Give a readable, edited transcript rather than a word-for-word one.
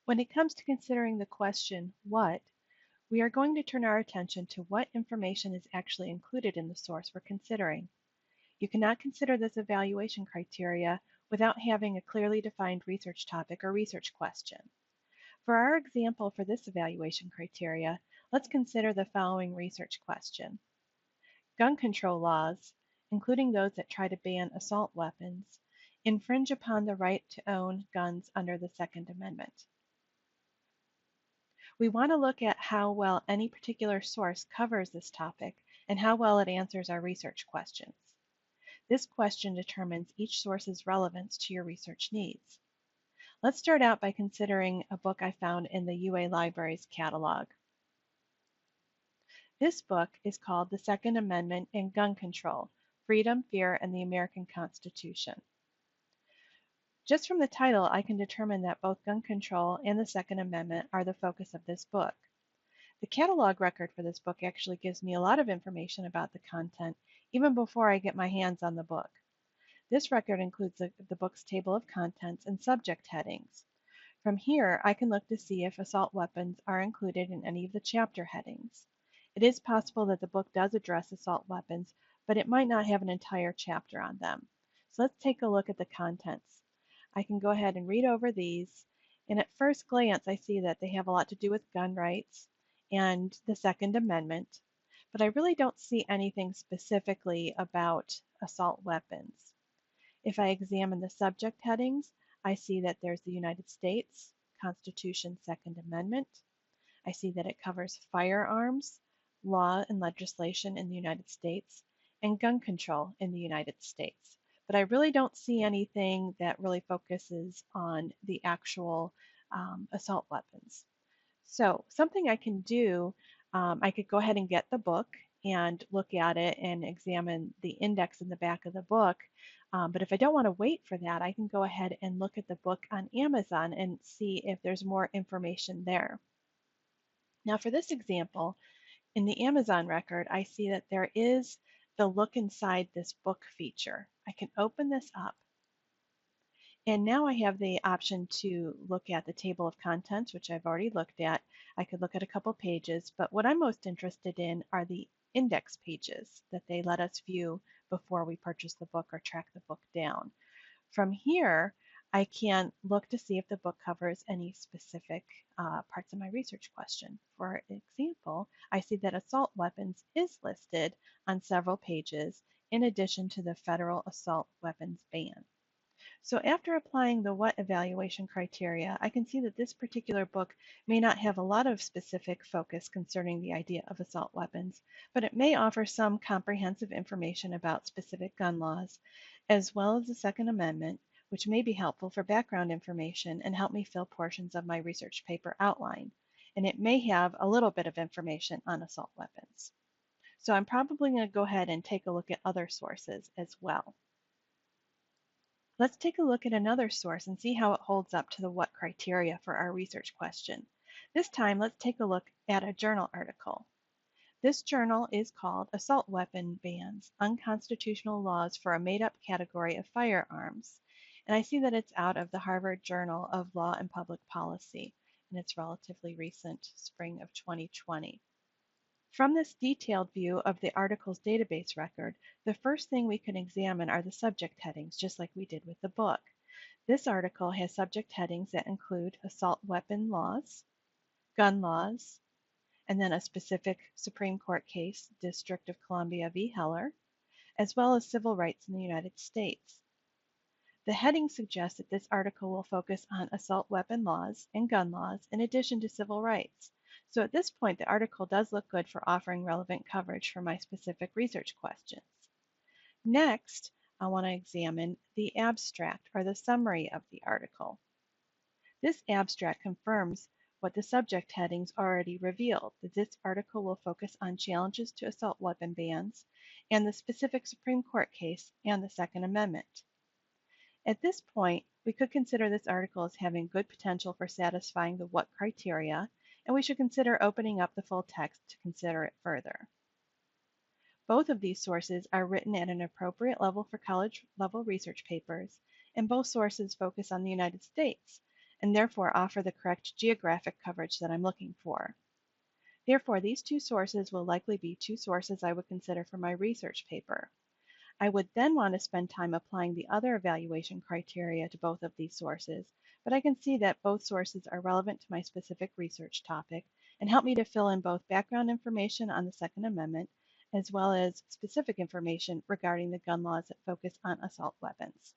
When it comes to considering the question, what, we are going to turn our attention to what information is actually included in the source we're considering. You cannot consider this evaluation criteria without having a clearly defined research topic or research question. For our example for this evaluation criteria, let's consider the following research question. Gun control laws, including those that try to ban assault weapons, infringe upon the right to own guns under the Second Amendment. We want to look at how well any particular source covers this topic and how well it answers our research questions. This question determines each source's relevance to your research needs. Let's start out by considering a book I found in the UA Library's catalog. This book is called The Second Amendment and Gun Control: Freedom, Fear, and the American Constitution. Just from the title, I can determine that both gun control and the Second Amendment are the focus of this book. The catalog record for this book actually gives me a lot of information about the content even before I get my hands on the book. This record includes the book's table of contents and subject headings. From here, I can look to see if assault weapons are included in any of the chapter headings. It is possible that the book does address assault weapons, but it might not have an entire chapter on them. So let's take a look at the contents. I can go ahead and read over these, and at first glance I see that they have a lot to do with gun rights and the Second Amendment, but I really don't see anything specifically about assault weapons. If I examine the subject headings, I see that there's the United States Constitution Second Amendment. I see that it covers firearms, law and legislation in the United States, and gun control in the United States. But I really don't see anything that really focuses on the actual assault weapons. So something I can do, I could go ahead and get the book and look at it and examine the index in the back of the book. But if I don't want to wait for that, I can go ahead and look at the book on Amazon and see if there's more information there. Now for this example, in the Amazon record, I see that there is the look inside this book feature. I can open this up. And now I have the option to look at the table of contents, which I've already looked at. I could look at a couple pages, but what I'm most interested in are the index pages that they let us view before we purchase the book or track the book down. From here, I can look to see if the book covers any specific parts of my research question. For example, I see that assault weapons is listed on several pages in addition to the federal assault weapons ban. So after applying the what evaluation criteria, I can see that this particular book may not have a lot of specific focus concerning the idea of assault weapons, but it may offer some comprehensive information about specific gun laws, as well as the Second Amendment, which may be helpful for background information and help me fill portions of my research paper outline. And it may have a little bit of information on assault weapons. So I'm probably going to go ahead and take a look at other sources as well. Let's take a look at another source and see how it holds up to the what criteria for our research question. This time, let's take a look at a journal article. This journal is called Assault Weapon Bans: Unconstitutional Laws for a Made-Up Category of Firearms. And I see that it's out of the Harvard Journal of Law and Public Policy, and it's relatively recent, spring of 2020. From this detailed view of the article's database record, the first thing we can examine are the subject headings, just like we did with the book. This article has subject headings that include assault weapon laws, gun laws, and then a specific Supreme Court case, District of Columbia v. Heller, as well as civil rights in the United States. The heading suggests that this article will focus on assault weapon laws and gun laws in addition to civil rights. So at this point, the article does look good for offering relevant coverage for my specific research questions. Next, I want to examine the abstract or the summary of the article. This abstract confirms what the subject headings already revealed, that this article will focus on challenges to assault weapon bans and the specific Supreme Court case and the Second Amendment. At this point, we could consider this article as having good potential for satisfying the what criteria, and we should consider opening up the full text to consider it further. Both of these sources are written at an appropriate level for college-level research papers, and both sources focus on the United States, and therefore offer the correct geographic coverage that I'm looking for. Therefore, these two sources will likely be two sources I would consider for my research paper. I would then want to spend time applying the other evaluation criteria to both of these sources, but I can see that both sources are relevant to my specific research topic and help me to fill in both background information on the Second Amendment as well as specific information regarding the gun laws that focus on assault weapons.